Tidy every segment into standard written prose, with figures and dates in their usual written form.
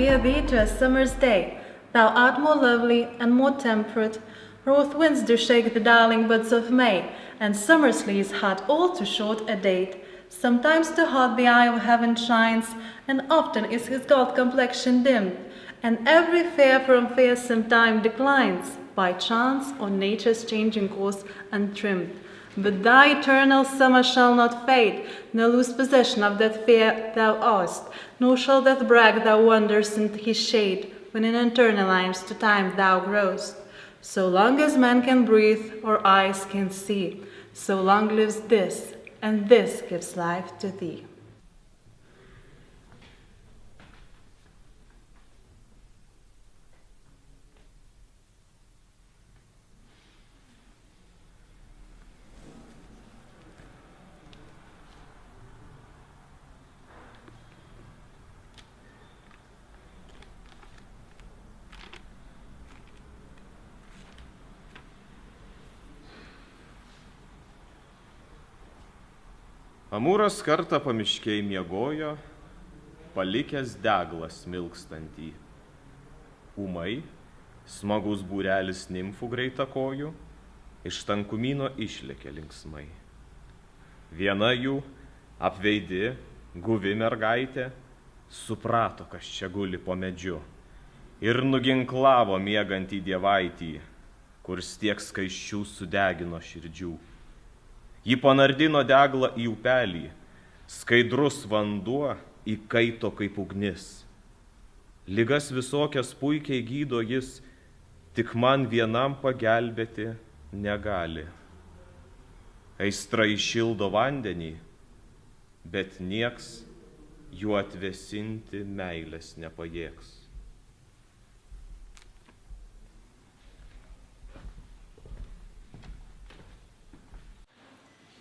compare thee to a summer's day. Thou art more lovely and more temperate. North winds do shake the darling buds of May, and summer's leaves had all too short a date. Sometimes too hot the eye of heaven shines, and often is his gold complexion dimmed, and every fair from fearsome time declines, by chance or nature's changing course untrimmed. But thy eternal summer shall not fade, nor lose possession of that fair thou art, nor shall death brag thou wanderest in his shade, when in eternal limes to time thou growest. So long as man can breathe or eyes can see, so long lives this, and this gives life to thee. Amūras kartą pamiškėj miegojo, palikęs deglą smilkstantį. Ūmai, smagus būrelis nimfų greitakojų, iš tankumyno išlėkė linksmai. Viena jų, apveidi, guvi mergaitė, suprato, kas čia guli po medžiu, ir nuginklavo miegantį dievaitį, kur tiek skaisčių sudegino širdžių. Ji panardino deglą į upelį, skaidrus vanduo įkaito kaip ugnis. Ligas visokias puikiai gydo jis, tik man vienam pagelbėti negali. Aistra įšildo vandenį, bet nieks juo atvesinti meilės nepajėgs.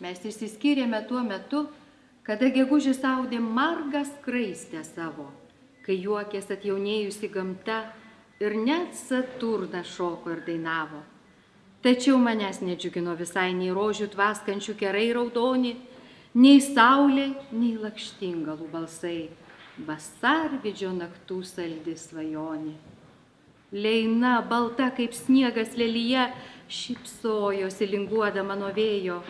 Mes išsiskyrėme tuo metu, kada gegužis audė margą skraistę savo, kai juokės atjaunėjusi gamta ir net Saturnas šoko ir dainavo. Tačiau manęs nedžiugino visai nei rožių tvaskančių kerai raudoni, nei saulė, nei lakštingalų balsai, vasarvidžio naktų saldi svajonė. Leina, balta kaip sniegas lelyje, šypsojosi linguodama nuo vėjo,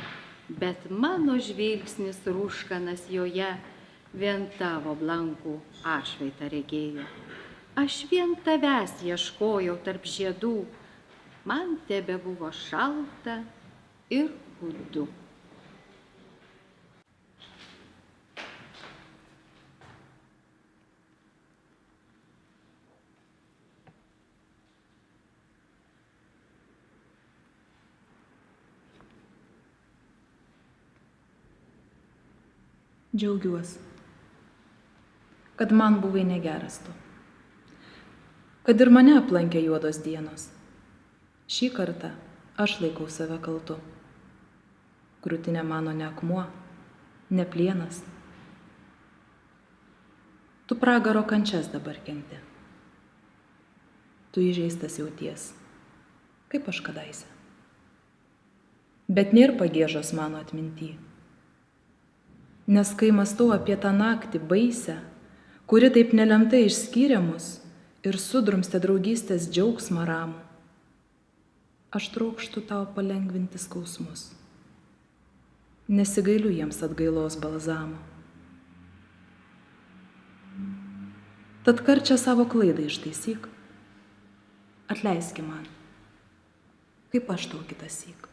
bet mano žvilgsnis rūškanas joje vien tavo blankų atšvaitą regėjo. Aš vien tavęs ieškojau tarp žiedų, man tebebuvo šalta ir gūdu. Džiaugiuosi, kad man buvai negeras tu, kad ir mane aplankė juodos dienos. Šį kartą aš laikau save kaltu. Krūtinė mano ne akmuo, ne plienas. Tu pragaro kančias dabar kenti. Tu įžeistas jauties, kaip aš kadaise. Bet nėr pagiežos mano atminty. Nes kai mąstau apie tą naktį baisę, kuri taip nelemtai išskyrė mus ir sudrumstė draugystės džiaugsmą ramų, aš trokštu tau palengvinti skausmus. Nesigailiu jiems atgailos balzamo. Tad karčią savo klaidą ištaisyk. Atleiski man, kaip aš tau kitąsyk.